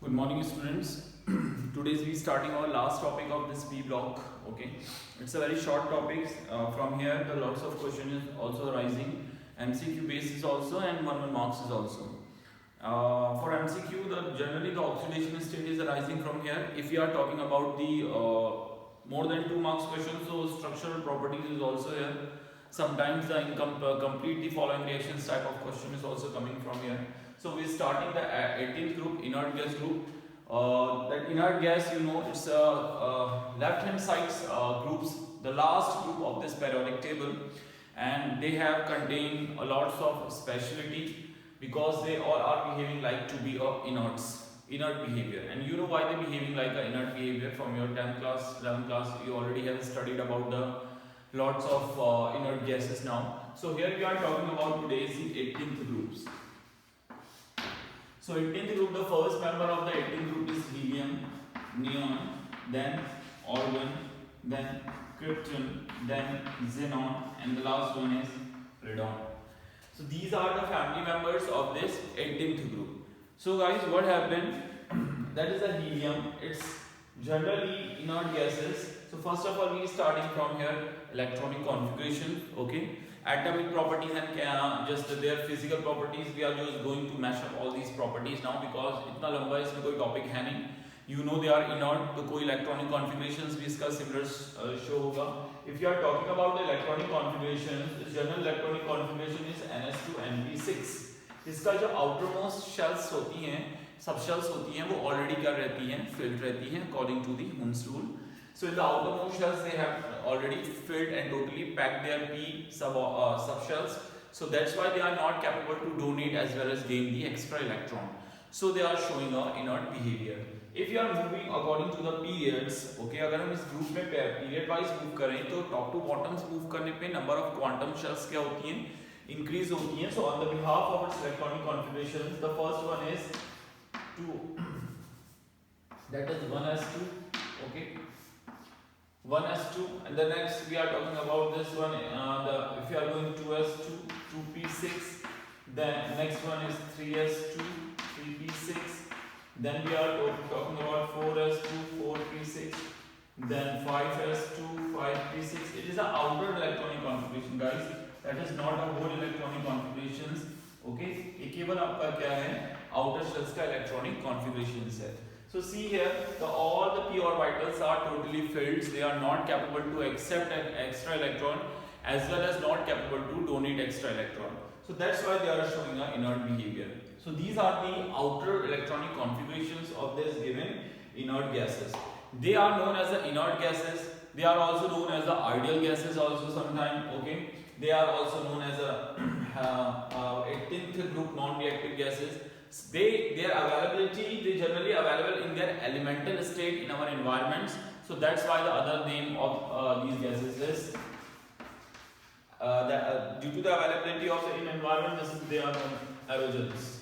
Good morning, students. Today we starting our last topic of this B block. Okay, it's a very short topic. From here, the lots of questions is also arising. MCQ basis also and 1 marks is also. For MCQ, generally the oxidation state is arising from here. If we are talking about the more than 2 marks question, so structural properties is also here. Sometimes the complete the following reactions type of question is also coming from here. So we're starting the 18th group, inert gas group. That inert gas, you know, it's left hand side groups, the last group of this periodic table, and they have contained a lots of speciality because they all are behaving like to be inert behavior. And you know why they behaving like an inert behavior from your 10th class, 11th class. You already have studied about the lots of inert gases now. So here we are talking about today's 18th groups. So 18th group, the first member of the 18th group is helium, neon, then argon, then krypton, then xenon, and the last one is radon. So these are the family members of this 18th group. So guys, what happened? That is the helium. It's generally inert gases. So first of all, we starting from here electronic configuration. Okay, atomic properties and just their physical properties. We are just going to mash up all these properties now because इतना लंबा इसमें कोई topic है नहीं. You know they are inert, तो कोई electronic configurations भी इसका similar show होगा. If you are talking about the electronic configurations, the general electronic configuration is Ns2Np6. इसका जो outermost shells होती हैं, subshells होती हैं, वो already क्या रहती हैं, filled रहती हैं according to the Hund's rule. So in the outermost shells they have already filled and totally packed their p subshells. So that's why they are not capable to donate as well as gain the extra electron. So they are showing a inert behavior. If you are moving according to the periods, okay, अगर हम इस group में period wise move करें तो top to bottoms move करने पे number of quantum shells क्या होती हैं, increase होती हैं. So on the behalf of its electronic configurations, the first one is 2, that is 1s2, okay. 1s2, and the next we are talking about this one, if you are going 2s2, 2p6, then next one is 3s2, 3p6, then we are talking about 4s2, 4p6, then 5s2, 5p6. It is an outer electronic configuration, guys. That is not a whole electronic configurations. Okay, ये केवल आपका क्या है, outer shells का electronic configurations है. So see here, all the p orbitals are totally filled. They are not capable to accept an extra electron as well as not capable to donate extra electron. So that's why they are showing an inert behavior. So these are the outer electronic configurations of this given inert gases. They are known as the inert gases. They are also known as the ideal gases also sometimes. Okay, they are also known as the 18th group non-reactive gases. Their availability, they generally available in their elemental state in our environments. So that's why the other name of these gases is due to the availability of in environment, they are known halogens.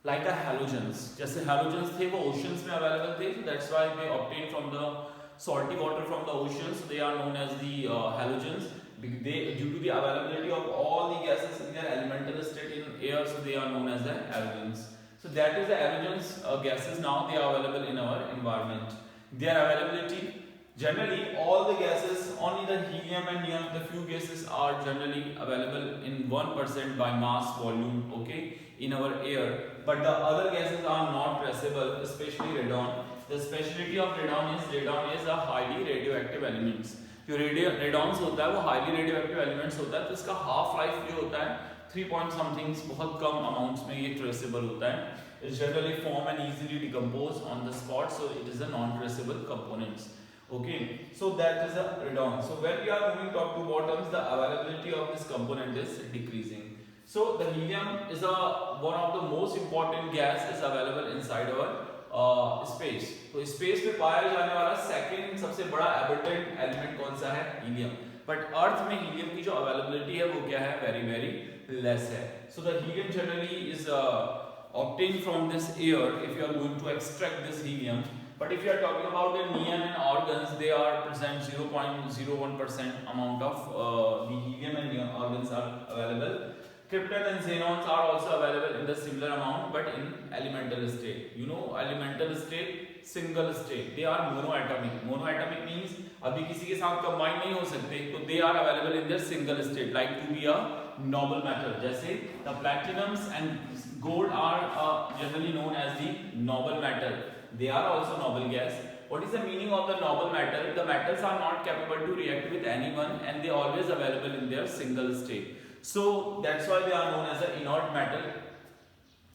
Like the halogens, जैसे halogens थे वो oceans में available थे, so that's why they obtained from the salty water from the oceans. They are known as the halogens. Due to the availability of all the gases in their elemental state in air, so they are known as the halogens. So that is the halogens gases. Now they are available in our environment. Their availability, generally all the gases, only the helium and neon, the few gases are generally available in 1% by mass volume, okay, in our air. But the other gases are not traceable, especially radon. The speciality of radon is a highly radioactive elements. जो रेडॉन्स होता है वो highly radioactive elements होता है, तो इसका half life जो होता है 3 पॉइंट समथिंग, बहुत कम अमाउंट्स में ये ट्रेसेबल होता है. It's generally form and easily decompose on the spot, so it is a non traceable components. Okay, so that is a radon. So when we are moving top to bottoms, the availability of this component is decreasing. So the helium is one of the most important gas is available inside our space. तो space में पाया जाने वाला second सबसे बड़ा abundant element कौन सा है, हीलियम. बट अर्थ में हीलियम की जो अवेलेबिलिटी है वो क्या है, वेरी वेरी लेस है. So the helium generally is obtained from this air if you are going to extract this helium. But if you are talking about the neon and organs, they are present 0.01% amount of the helium and neon organs are available. Krypton and xenons are also available in the similar amount, but in elemental state. You know, elemental state, single state. They are monoatomic. Monoatomic means अभी किसी के साथ combine नहीं हो सकते, तो they are available in their single state, like to be a noble metal. जैसे the platinums and gold are generally known as the noble metal. They are also noble gas. What is the meaning of the noble metal? The metals are not capable to react with anyone, and they are always available in their single state. So that's why they are known as the inert metal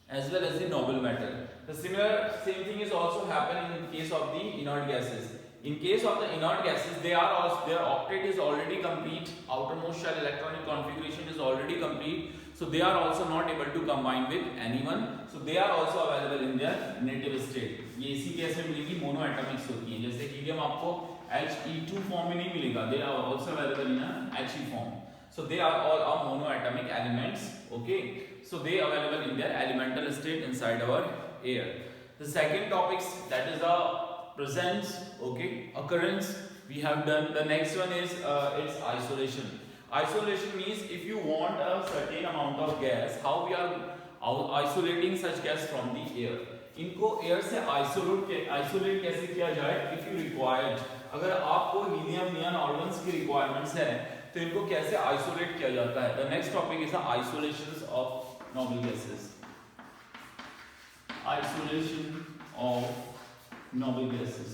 as well as the noble metal. The same thing is also happening in case of the inert gases. In case of the inert gases, their octet is already complete, outermost shell electronic configuration is already complete, so they are also not able to combine with anyone, so they are also available in their native state. ये इसी case में मिलेगी, मोनोएटॉमिक्स होती है, जैसे helium आपको He2 form में नहीं मिलेगा, they are also available in a He form. So they are all monoatomic elements, okay? So they are available in their elemental state inside our air. The second topics, that is the presence, okay, occurrence, we have done. The next one is its isolation. Isolation means if you want a certain amount of gas, how we are isolating such gas from the air. इनको air से isolate कैसे किया जाए? If you required, अगर आपको helium neon argons की requirements है तो इनको कैसे आइसोलेट किया जाता है? The next topic is the isolations of noble gases. Isolation of noble gases.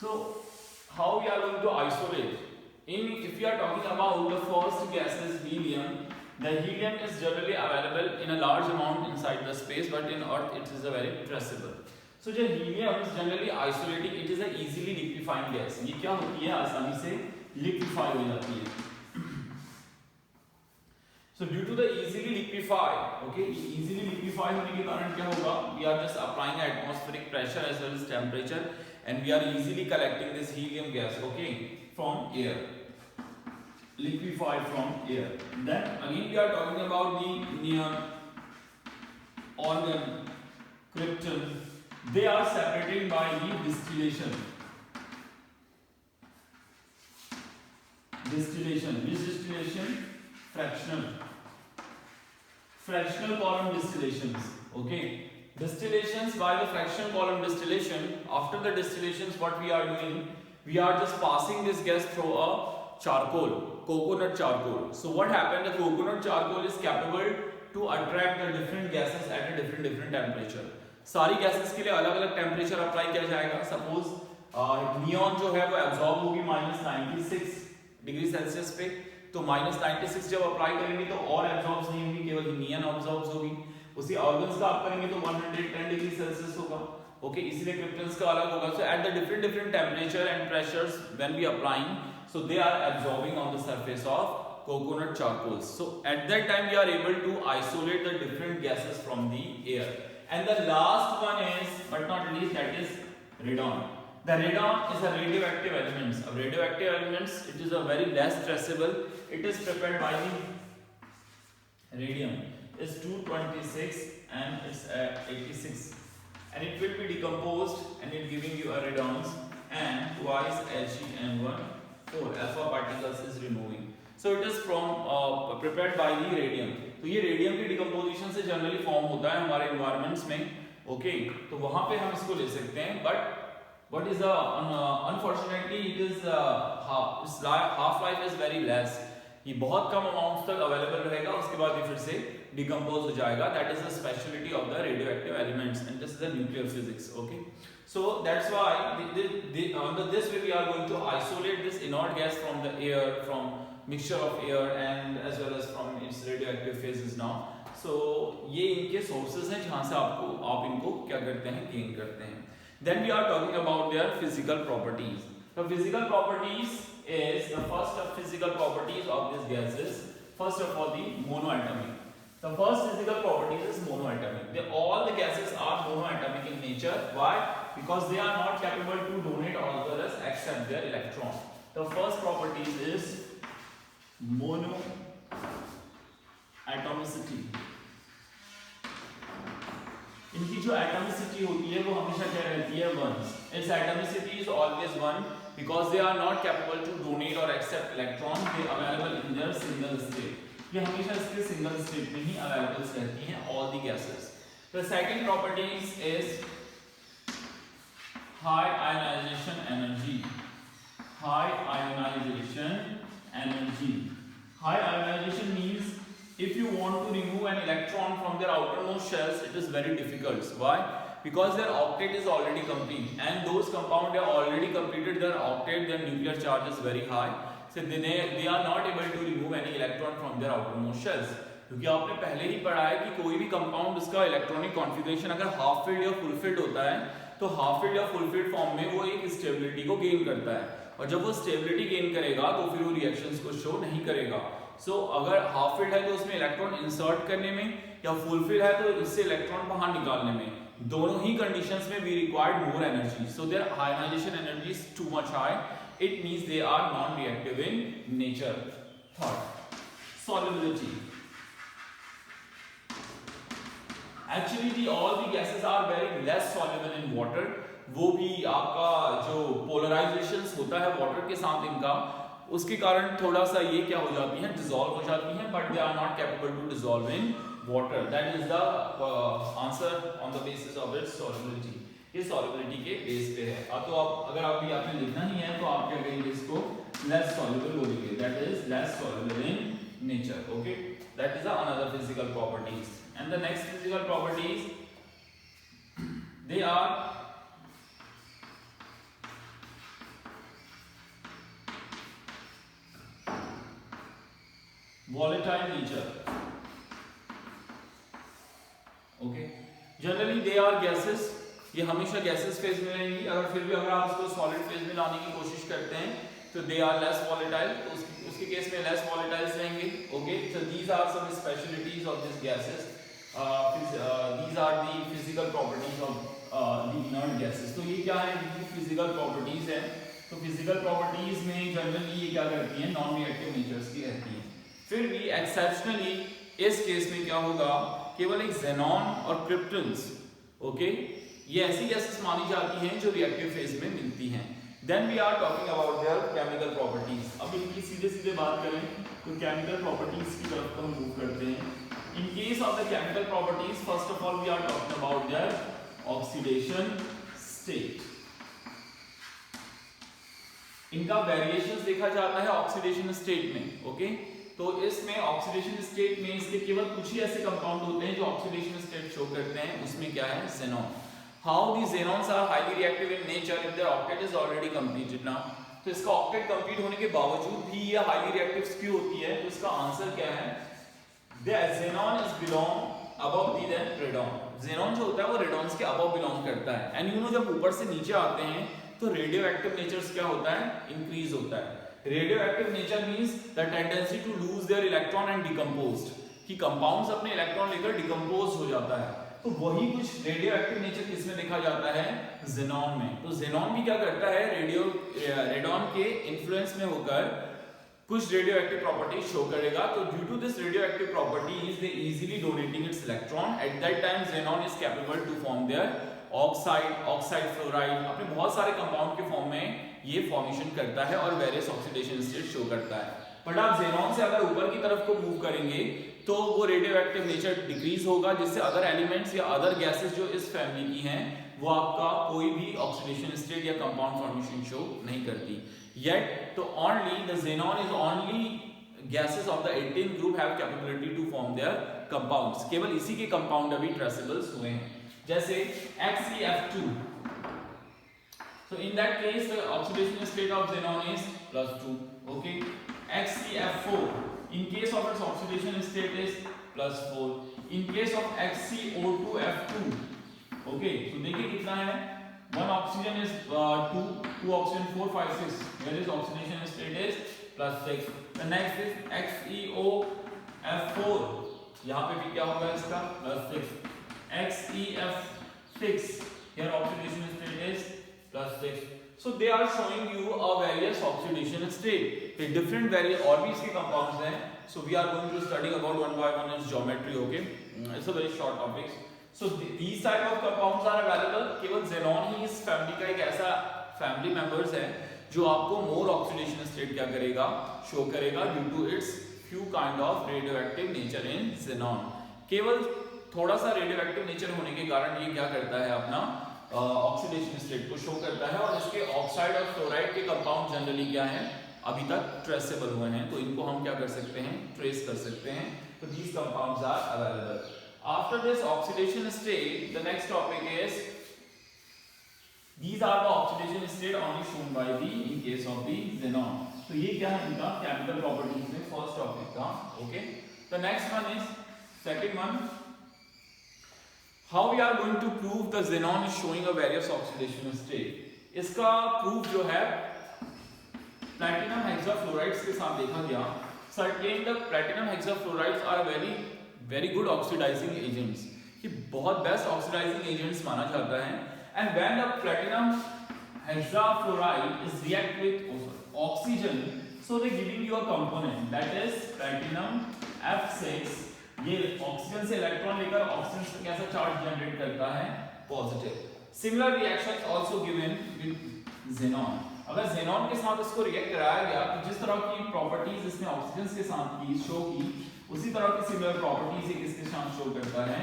So how we are going to isolate? If we are talking about the first gas is helium, the helium is generally available in a large amount inside the space, but in Earth it is a very traceable. So जो helium is generally isolating, it is a easily liquefying gas. ये क्या होती है? आसानी से liquefy हो जाती है. So due to the easily liquefy, okay, easily liquefy होने के कारण क्या होगा? We are just applying atmospheric pressure as well as temperature, and we are easily collecting this helium gas, okay, from air. Liquefied from air. Then again we are talking about the neon, argon, krypton. They are separated by the distillation. Distillation. Which distillation? Fractional column distillations. Okay. Distillations by the fractional column distillation. After the distillations, what we are doing? We are just passing this gas through a charcoal, coconut charcoal. So what happened? The coconut charcoal is capable to attract the different gases at a different temperature. सारी gases के लिए अलग अलग temperature apply किया जाएगा. Suppose neon जो है वो absorb होगी -96 डिग्री सेल्सियस पे, तो -96 जब अप्लाई करेंगे तो और absorb नहीं होगी, केवल नियॉन absorb होगी. उसी ऑर्गन्स का आप करेंगे तो 110 डिग्री सेल्सियस होगा. ओके, इसलिए क्रिप्टन्स का अलग होगा. So at the different temperature and pressures when we applying, so they are absorbing on the surface of coconut charcoals. So at that time we are able to isolate the different gases from the air. And the last one is, but not least, that is radon. The radon is a radioactive element. Of radioactive elements, it is a very less traceable. It is prepared by the radium. It's 226 and it's 86, and it will be decomposed and it giving you a radons, and twice Hg(n)(1). 4 alpha particles is removing. So it is from prepared by the radium. तो ये radium की decomposition से generally form होता है हमारे environments में. Okay, तो वहां पे हम इसको ले सकते हैं. But what is unfortunately it is half life is very less. ये बहुत कम अमाउंट्स तक अवेलेबल रहेगा, उसके बाद ये फिर से डिकम्पोज हो जाएगा. That is the speciality of the radioactive elements, and this is the nuclear physics. Okay, so that's why under this way we are going to isolate this inert gas from the air, from mixture of air and as well as from its radioactive phases now. So ये इनके sources हैं जहाँ से आप इनको क्या करते हैं, gain करते हैं. Then we are talking about their physical properties. The physical properties is the first of physical properties of these gases. First of all, the monoatomic. The first physical properties is monoatomic. All the gases are monoatomic in nature. Why? Because they are not capable to donate or as well as accept their electron. The first properties is monoatomicity. इनकी जो atomicity होती है वो हमेशा क्या रहती है? 1. Its atomicity is always 1. because they are not capable to donate or accept electron, they available in their single state. ये हमेशा इसके सिंगल स्टेट में ही अवेलेबल रहती हैं all the gases. The second properties is high ionization energy. High ionization energy. High ionization means if you want to remove an electron from their outermost shells, it is very difficult. Why? Because their octet is already complete, and those compounds are already completed their octet, their nuclear charge is very high, so they are not able to remove any electron from their outermost shells. क्योंकि आपने पहले ही पढ़ा है कि कोई भी compound उसका electronic configuration अगर हाफ फिल्ड या फुल फिल्ड होता है तो हाफ फिल्ड या फुल फिल्ड फॉर्म में वो एक स्टेबिलिटी को गेन करता है, और जब वो स्टेबिलिटी गेन करेगा तो फिर वो रिएक्शंस को शो नहीं करेगा. सो अगर हाफ फिल्ड है तो उसमें इलेक्ट्रॉन इंसर्ट करने में, या फुल फिल्ड है तो इससे इलेक्ट्रॉन बाहर निकालने में, दोनों ही कंडीशंस में we required more energy. So their ionisation energy is too much high. It means they are non reactive in nature. Third, solubility. Actually all the gases are very less soluble in water. वो भी आपका जो पोलराइजेशंस होता है water के साथ इनका, उसके कारण थोड़ा सा ये क्या हो जाती हैं, डिसॉल्व हो जाती हैं, but they are not capable to dissolve in water. That is the answer on the basis of its solubility. ये सॉल्युबिलिटी के बेस पे है. अब तो आप अगर आप आपने लिखना ही है तो आप क्या कहेंगे, इसको लेस सॉल्युबल बोलेंगे. That is less soluble in nature. Okay, that is another physical properties. And the next physical properties, they are volatile nature. Okay, generally they are gases. ये हमेशा गैसेस फेज में रहेंगी. अगर फिर भी अगर आप इसको सॉलिड फेज में लाने की कोशिश करते हैं तो दे आर लेस वॉलेटाइल, तो उसके केस में लेस वॉलेटाइल्स रहेंगे. Okay, so these are some specialities of this gases. These are the physical properties of the inert gases. तो ये क्या है, फिजिकल प्रॉपर्टीज है. तो फिजिकल प्रॉपर्टीज में जनरली ये क्या करती हैं, नॉन रिएक्टिव नेचर्स की रहती हैं. फिर भी एक्सेप्शनली इस केस में क्या होगा, केवल एक ज़ेनॉन और क्रिप्टन्स, ओके, ये ऐसी गैसेस मानी जाती हैं जो रिएक्टिव फेज में मिलती हैं. Then we are talking about their chemical properties. अब इनकी सीधे बात करें तो केमिकल प्रॉपर्टीज की तरफ हम मूव करते हैं. In case of the chemical properties, first of all we are talking about their oxidation state. इनका वेरिएशंस देखा जाता है ऑक्सीडेशन स्टेट में. ओके, तो इसमें ऑक्सीडेशन स्टेट में इसके केवल कुछ ही ऐसे कंपाउंड होते हैं जो ऑक्सीडेशन स्टेट शो करते हैं. उसमें क्या है, xenon. How the xenons are highly reactive in nature if their octet is already completed now. तो इसका ऑक्टेट कंप्लीट होने के बावजूद भी ये हाईली रिएक्टिव क्यों होती है, तो इसका आंसर क्या है, the xenon is belong above the then radon. xenon जो होता है वो radons के अबव बिलोंग करता है. एंड यू नो जब ऊपर से नीचे आते हैं तो रेडियो एक्टिव नेचर्स क्या होता है, इंक्रीज होता है. Radioactive nature means the tendency to lose their electron and decomposed, कि कंपाउंड्स अपने इलेक्ट्रॉन लेकर डिकम्पोज हो जाता है. तो वही कुछ रेडियोएक्टिव नेचर किसमें देखा जाता है, xenon में. तो xenon भी क्या करता है, रेडॉन के इन्फ्लुएंस में होकर कुछ रेडियोएक्टिव प्रॉपर्टीज शो करेगा. तो due to this radioactive properties they easily donating its electron. At that time xenon is capable to form their oxide fluoride, अपने बहुत सारे कंपाउंड के फॉर्म में ये फॉर्मेशन करता है और वेरियस ऑक्सीडेशन स्टेट शो करता है. बट आप xenon से अगर ऊपर की तरफ को मूव करेंगे तो वो रेडियोएक्टिव नेचर डिक्रीज होगा, जिससे अदर एलिमेंट्स या अदर गैसेस जो इस फैमिली की हैं वो आपका कोई भी ऑक्सीडेशन स्टेट या कंपाउंड फॉर्मेशन शो नहीं करती. येट तो only the xenon is only gases of the 18th group have capability to form their compounds. केवल इसी के कंपाउंड अभी ट्रेसेबल्स हुए हैं, जैसे XeF2. So in that case the oxidation state of xenon is +2. Okay, XeF4, in case of its oxidation state is +4. In case of XeO2F2, okay, so देखिए कितना है, one oxygen is 2 oxygen 4 5 6, where is oxidation state is +6. The next is XeOF4, यहाँ पे भी क्या होगा इसका, +6. XeF6, here oxidation state is +6. So they are showing you a various oxidation state. The different various और भी इसके compounds हैं. So we are going to study about one by one its geometry. Okay, it's a very short topic. So these type of compounds are available. केवल xenon ही इस family का एक ऐसा family members है जो आपको मोर ऑक्सीडेशन स्टेट क्या करेगा, शो करेगा due to its few kind of radioactive nature in xenon। केवल थोड़ा सा रेडियोएक्टिव नेचर होने के कारण ये क्या करता है, अपना ऑक्सीडेशन स्टेट को शो करता है। और इसके ऑक्साइड और फ्लोराइड के कंपाउंड जनरली क्या है, अभी तक ट्रेसेबल हुए हैं, तो इनको हम क्या कर सकते हैं, ट्रेस कर सकते हैं। तो these compounds are available. After this oxidation state, the next topic is these are the oxidation state only shown by the in case of the xenon. तो ये क्या है इनका chemical properties में first topic का, okay? The next one is second one. How we are going to prove the xenon is showing a various oxidation state? इसका proof जो है platinum hexafluorides के साथ देखा गया। Certainly the platinum hexafluorides are very good oxidizing agents। ये बहुत best oxidizing agents माना जाता है। And when the platinum hexafluoride is react with oxygen, so they giving you a component that is platinum F6। ये oxygen से electron लेकर oxygen से कैसा चार्ज जनरेट करता है, positive. Similar reactions also given with xenon। अगर xenon के साथ इसको रिएक्ट कराया गया तो जिस तरह की प्रॉपर्टीज इसने ऑक्सीजन के साथ की शो की, उसी तरह की सिमिलर प्रॉपर्टीज ये किसके साथ शो करता है,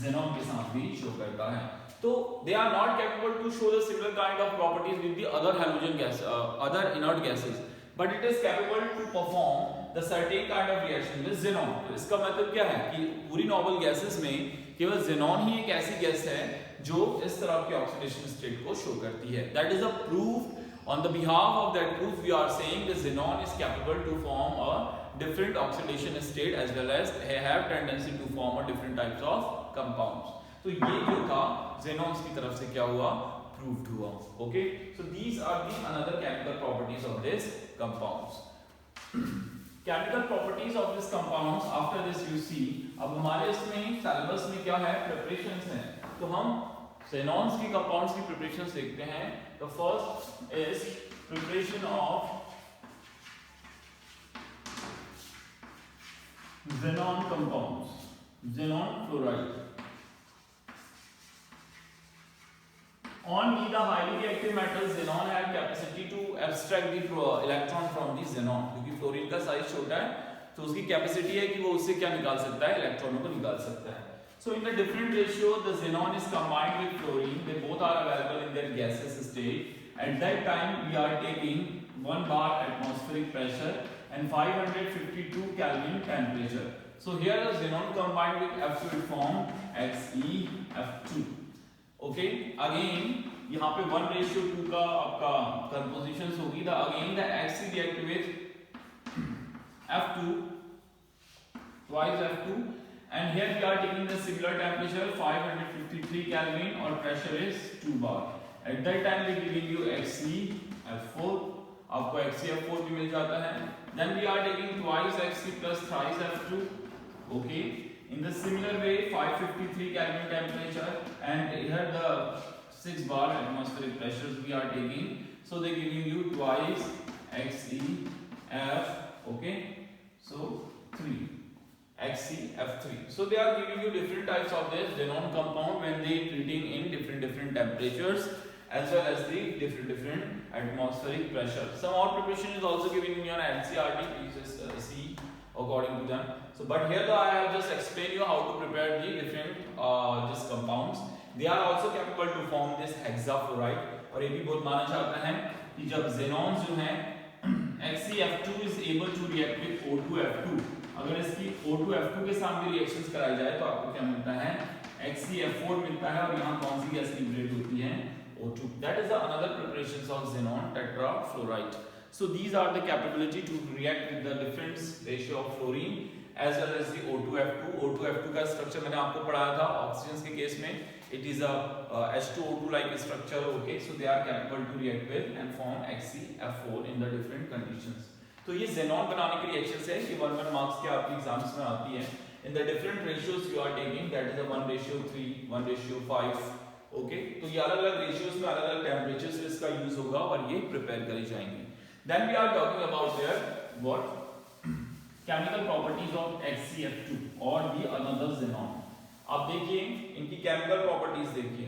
xenon के साथ भी शो करता है। तो they are not capable to show the similar kind of properties with the other halogen gas, other inert gases, but it is capable to perform the certain kind of reaction with xenon। तो इसका मतलब क्या है कि पूरी normal gases में केवल xenon ही एक ऐसी गैस है जो इस तरह की ऑक्सीडेशन स्टेट को शो करती है। That is a proof। On the behalf of that proof, we are saying the xenon is capable to form a different oxidation state as well as have tendency to form a different types of compounds। तो ये जो था xenons की तरफ से क्या हुआ, proved हुआ। Okay, so these are the another chemical properties of this compounds। Chemical properties of this compounds, after this you see, अब हमारे इसमें syllabus में क्या है, preparations हैं। तो हम xenons की compounds की preparations देखते हैं। The first is preparation of xenon compounds, xenon fluoride। On the highly reactive metal xenon have capacity to abstract the electron from the xenon। क्योंकि फ्लोरीन का साइज छोटा है तो उसकी कैपेसिटी है कि वो उससे क्या निकाल सकता है, इलेक्ट्रॉनों को निकाल सकता है। So in the different ratio, the xenon is combined with fluorine. They both are available in their gaseous state. At that time, we are taking 1 bar atmospheric pressure and 552 Kelvin temperature. So here the xenon combined with F2 it formed XeF2। Okay. Again, यहाँ पे 1:2 का आपका compositions होगी। The again the Xe react with F2 twice F2। And here we are taking the similar temperature 553 Kelvin और pressure is 2 bar। At that time we giving you XeF4, आपको XeF4 भी मिल जाता है। Then we are taking twice Xe plus thrice F2। Okay, in the similar way 553 Kelvin temperature and here the 6 bar atmospheric pressures we are taking, so they giving you twice XeF, okay, so 3 XeF3। So they are giving you different types of this xenon compound when they treating in different temperatures as well as the different atmospheric pressure। Some more preparation is also given in your NCERT, please just see according to them। So but here though I have just explained you how to prepare the different just compounds। They are also capable to form this hexafluoride। और ये भी बहुत माना जाता है कि जब xenons जो हैं XeF2 is able to react with O2F2। अगर इसकी O2F2 के साथ भी रिएक्शंस कराई जाए तो आपको क्या मिलता है, XeF4 मिलता है। और यहाँ कौन सी गैस लिबरेट होती है, O2। That is another preparations of xenon tetrafluoride। So these are the capability to react with the difference ratio of fluorine as well as the O2F2। O2F2 का स्ट्रक्चर मैंने आपको पढ़ाया था ऑक्सीजन के case में, it is a H2O2 like structure। Okay, so they are capable to react with and form XeF4 in the different conditions। तो ये xenon बनाने की रिएक्शंस है, ये 1 मार्क्स के आपके एग्जाम्स में आती है। In the different ratios you are taking, that is 1:3, 1:5। Okay, तो ये अलग अलग रेशियोज में अलग अलग टेम्परेचर्स में इसका यूज होगा और ये प्रिपेयर करी जाएंगी। Then we are talking about their what chemical properties of XeF2 और दी अनदर xenon। अब देखिए इनकी केमिकल प्रॉपर्टीज देखिए।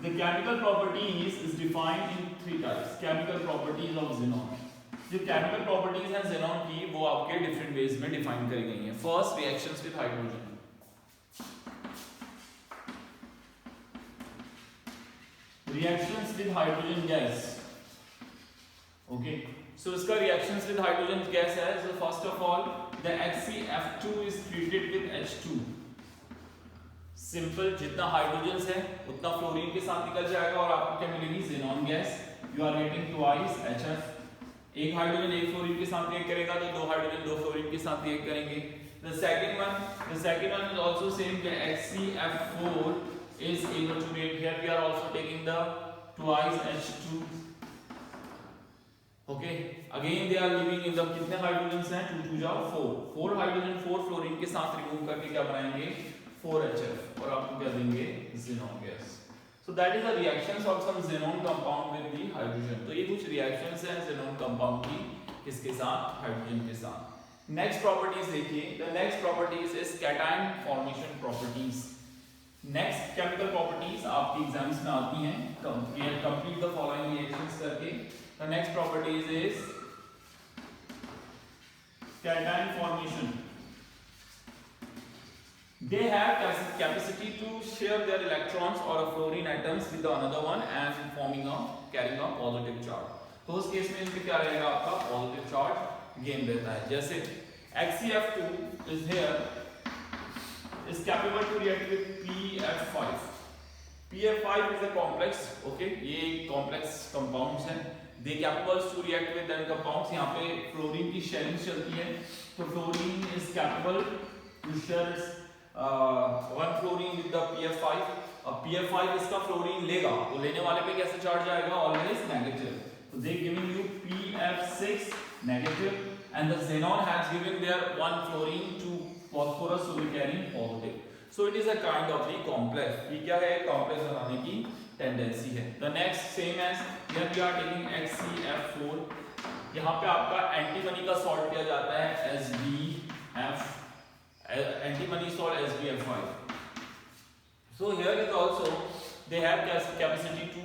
The chemical properties is defined in 3 types. Chemical properties of xenon. जो chemical properties हैं xenon की वो आपके different ways में define करी गई हैं. First, reactions with hydrogen. Reactions with hydrogen gas. Okay. So इसका reactions with hydrogen gas है. So first of all, the HCF2 is treated with H2. Simple, जितना हाइड्रोजन है उतना फ्लोरीन के साथ निकल जाएगा और आपको क्या मिलेगी? xenon gas. You are getting twice HF. एक हाइड्रोजन एक फ्लोरीन के साथ रिएक्ट करेगा तो दो हाइड्रोजन दो फ्लोरीन के साथ रिएक्ट करेंगे. The second one is also same. The HCF4 is able to react. Here we are also taking the twice H2. Okay. Again they are leaving in the कितने hydrogen हैं? 2 2 जाओ 4. 4 hydrogen 4 fluorine के साथ remove करके क्या बनाएंगे? 4HF. और आपको क्या देंगे? xenon gas. So that is the reactions of some xenon compound with the hydrogen. तो ये कुछ reactions हैं xenon compound की किसके साथ? हाइड्रोजन के साथ. Next properties देखिए. The next properties is cation formation properties. Next chemical properties आपकी एग्जाम्स में आती हैं. Complete the following reactions करके. The next properties is cation formation. They have capacity to share their electrons or a fluorine atoms with another one and carrying a positive charge. तो उस case में इनमें क्या रहेगा? आपका positive charge gain रहता है. जैसे HCF2 is here is capable to react with PF5. PF5 is a complex. Okay, ये complex compounds हैं. They capable to react with them compounds. यहाँ पे fluorine की sharing चलती है. तो fluorine is capable to share one fluorine with the PF5. अब PF5 इसका फ्लोरीन लेगा तो लेने वाले पे कैसे चार्ज जाएगा? Always negative. तो they giving you PF6 negative and the xenon has given their one fluorine to phosphorus, so we carrying positive. So it is a kind of the complex. ये क्या है? complex बनाने की tendency है. The next same as here we are taking HCF4. यहाँ पे आपका antimony का सॉल्ट किया जाता है SbF. Antimony salt SbF5. So here is also they have capacity to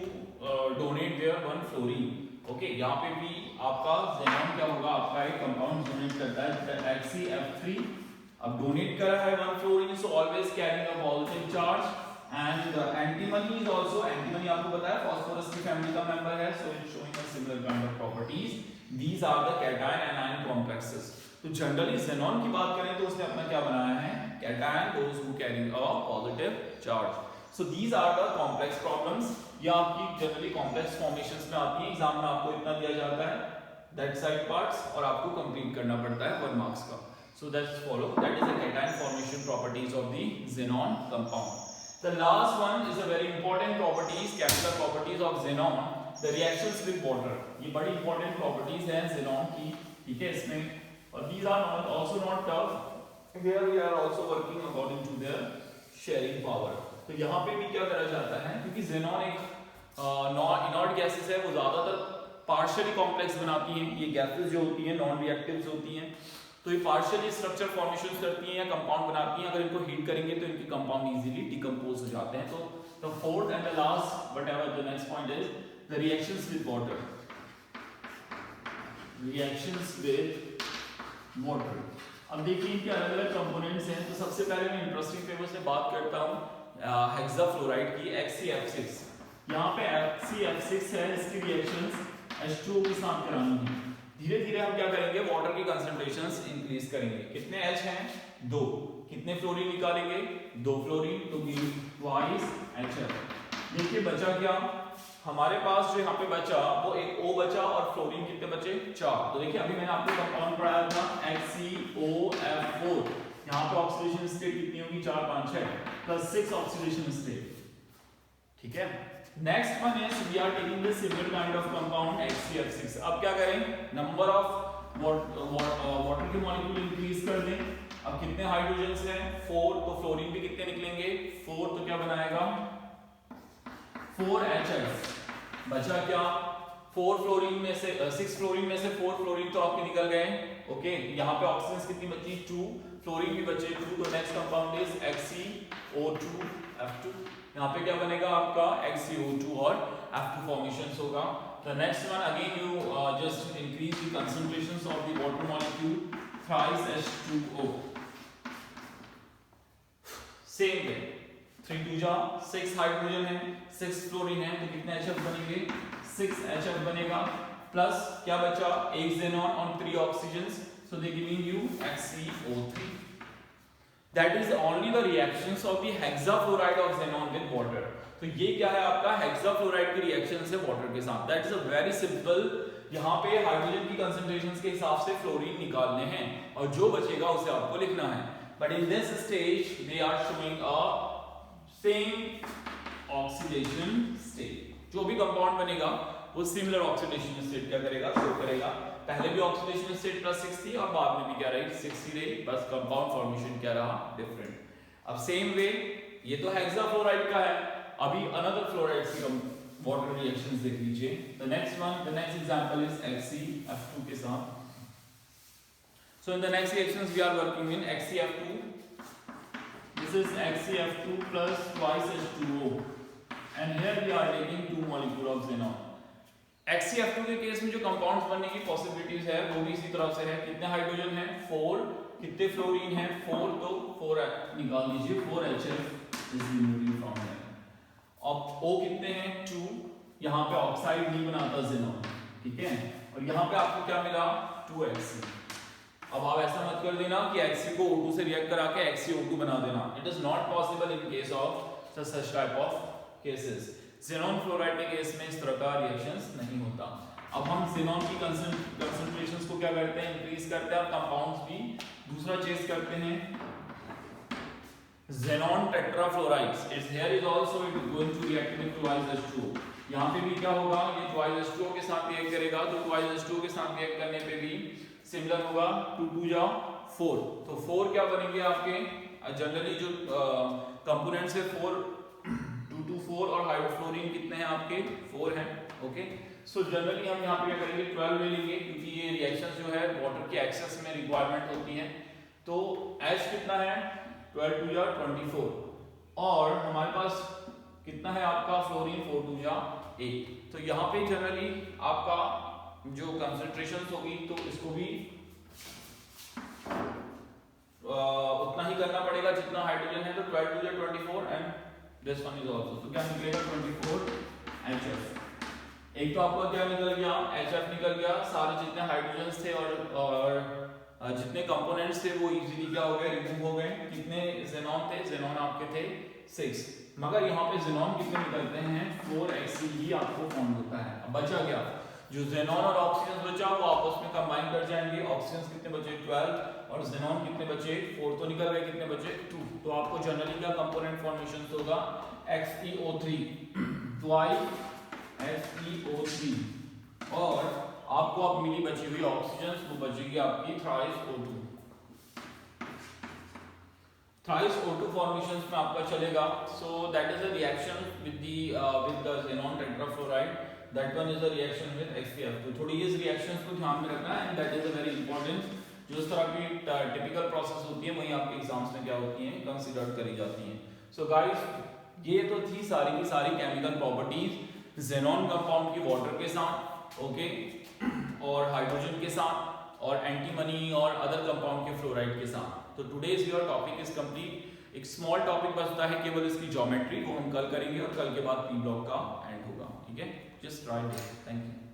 donate their one fluorine. Okay, यहाँ पे भी आपका xenon क्या होगा? आपका एक कंपाउंड डोनेट करता है HCF3. अब डोनेट कर रहा है one fluorine, so always carrying a positive charge. And antimony is also, antimony आपको पता है phosphorus की family का member है, so it's showing a similar kind of properties. These are the cation and anion complexes. तो generally xenon की बात करें तो उसने अपना क्या बनाया है? cation, those who carry a positive charge. So these are the complex problems. ये आपकी जनरली complex formations में आती है. एग्जाम में आपको इतना दिया जाता है that side parts और आपको complete करना पड़ता है 1 marks का. So that's follow. That is the cation formation properties of the xenon compound. The last one is a very important properties, chemical properties of xenon. The reactions with water. ये बड़ी important properties हैं xenon की. ठीक है इसमें. और these are not, also not tough. Here we are also working according to their sharing power. तो यहाँ पे भी क्या करा जाता है? क्योंकि xenon एक inert gases है, वो ज़्यादातर partially complex बनाती हैं. ये gases जो होती हैं non-reactives होती हैं. तो ये partially structure formations करती हैं या compound बनाती हैं. अगर इनको heat करेंगे तो इनके compound easily decompose हो जाते हैं. तो the fourth and the last, whatever the next point is, the reactions with water. Reactions with water. अब देखिए इनके अलग अलग कंपोनेंट्स हैं. तो सबसे पहले मैं इंटरेस्टिंग फेवर से बात करता हूँ हेक्साफ्लोराइड की HCF6. यहाँ पे HCF6 है, इसकी रिएक्शंस H2O के साथ करानी है. धीरे धीरे हम क्या करेंगे? वाटर की कंसंट्रेशंस इंक्रीज करेंगे. कितने H हैं? 2. कितने फ्लोरीन निकालेंगे? 2 फ्लोरीन. तो ट्वाइस HF. देखिए बचा क्या? हमारे पास जो यहाँ पे बचा वो एक O बचा और फ्लोरीन कितने बचे? 4. तो देखिए अभी मैंने आपको कंपाउंड पढ़ाया था HCOF4. यहाँ पे ऑक्सीडेशन स्टेट कितनी होगी? 4 5 6 प्लस 6 ऑक्सीडेशन स्टेट. ठीक है. Next one is we are taking the similar kind of compound HCF6. अब क्या करें? नंबर ऑफ वाटर के मॉलिक्यूल इंक्रीज कर दें. अब कितने हाइड्रोजन हैं? 4. तो फ्लोरीन भी कितने निकलेंगे? 4. तो क्या बनाएगा? 4HF. बचा क्या? 4 फ्लोरीन में से 6 फ्लोरीन में से 4 फ्लोरीन तो आपके निकल गए. ओके, यहाँ पे ऑक्सीजन कितनी बची? 2. फ्लोरीन भी बचे 2. तो नेक्स्ट कंपाउंड इज HCO2F2. यहाँ पे क्या बनेगा आपका XCO2 और F2 फॉर्मेशन होगा। The next one again you just increase the concentrations of the water molecule thrice H2O. Same way 3 2 जा 6 हाइड्रोजन है 6 फ्लोरीन है तो कितने HF बनेंगे 6 HF बनेगा प्लस क्या बचा एक xenon और 3 oxygens so they giving you XCO3. That is only the reactions of the hexafluoride of xenon with water. तो ये क्या है आपका हेक्साफ्लोराइड की रिएक्शन से वाटर के साथ। That is a very simple. यहाँ पे हाइड्रोजन की कंसंट्रेशंस के हिसाब से फ्लोरीन निकालने हैं और जो बचेगा उसे आपको लिखना है। But in this stage they are showing a same oxidation state. जो भी कंपाउंड बनेगा वो सिमिलर ऑक्सीडेशन स्टेट क्या करेगा शो करेगा। पहले भी ऑक्सीडेशन स्टेट +6 थी और बाद में भी क्या रही 6 ही रही, बस कंपाउंड फॉर्मेशन क्या रहा डिफरेंट। अब सेम वे ये तो हेक्साफ्लोराइड का है, अभी अनदर फ्लोराइड की वाटर रिएक्शंस देख लीजिए। The next example is XeF2 के साथ। So in the next reactions we are working in XeF2। This is XeF2 plus twice H2O and here we are taking 2 molecule of xenon। XeF2 के case में जो compounds बनने की possibilities है वो भी इसी तरह से है। कितने हाइड्रोजन है 4, कितने फ्लोरीन है 4, तो 4 निकाल लीजिए 4 HF is removing from there। अब O कितने हैं 2, यहाँ पे ऑक्साइड नहीं बनाता xenon, ठीक है, और यहाँ पे आपको क्या मिला 2Xe। अब आप ऐसा मत कर देना कि Xe को O2 से रिएक्ट करा के XeO2 बना देना। It is not possible in case of such type of cases. xenon fluoride के केस में इस तरह का रिएक्शंस नहीं होता। अब हम xenon की कंसंट्रेशंस को क्या करते हैं इंक्रीज करते हैं और कंपाउंड्स भी दूसरा चेस करते हैं xenon tetrafluorides। It's here is also it is going to react with twice H2O। यहाँ पे भी क्या होगा ये twice H2O के साथ रिएक्ट करेगा तो twice H2O के साथ रिएक्ट करने पे भी सिमिलर होगा 2 2 जा 4, तो 4 क्या बनेंगे आपके जनरली जो कंपोनेंट्स है 4 2 2 4 और हाइड्रोफ्लोरीन कितने हैं आपके 4 हैं। ओके सो जनरली हम यहाँ पे क्या करेंगे 12 ले लेंगे क्योंकि ये रिएक्शंस जो है वाटर के एक्सेस में रिक्वायरमेंट होती है। तो H कितना है 12 2 जा 24 और हमारे पास कितना है आपका फ्लोरीन 4 2 जा 8। तो यहाँ पे जनरली आपका जो कंसंट्रेशंस होगी तो इसको भी उतना ही करना पड़ेगा जितना हाइड्रोजन है। तो 12 2 जा 24 and this one is also, तो क्या निकलेगा 24 HF। एक तो आपका क्या निकल गया HF निकल गया, सारे जितने हाइड्रोजन्स थे और जितने कंपोनेंट्स थे वो इजीली क्या हो गए रिमूव हो गए। कितने xenon थे xenon आपके थे 6, मगर यहाँ पे xenon कितने निकलते हैं 4Xe ही आपको फॉर्म होता है। अब बचा क्या जो xenon और ऑक्सीजन बचा वो आपस में कंबाइन कर जाएंगे। ऑक्सीजन कितने बचे 12 और xenon कितने बचे 4, तो निकल गए कितने बचे 2। तो आपको जनरली क्या कंपोनेंट फॉर्मेशन होगा XeO3 twice XeO3 और आपको अब मिली बची हुई ऑक्सीजन वो बचेगी आपकी thrice O2। thrice O2 formations में आपका चलेगा। So that is a reaction with the xenon tetrafluoride, that one is a reaction with XeF2। थोड़ी इस रिएक्शंस को ध्यान में रखना and that is a very important. जो इस तरह की टिपिकल प्रोसेस होती है वही आपके एग्जाम्स में क्या होती हैं कंसीडर करी जाती हैं। सो गाइस ये तो थी सारी की सारी केमिकल प्रॉपर्टीज xenon कंपाउंड की वाटर के साथ ओके और हाइड्रोजन के साथ और एंटीमनी और अदर कंपाउंड के फ्लोराइड के साथ। तो today's your topic is complete. एक स्मॉल टॉपिक बचता है केवल इसकी ज्योमेट्री, वो हम कल करेंगे और कल के बाद पी ब्लॉक का एंड होगा। ठीक है, जस्ट राइट। Thank you.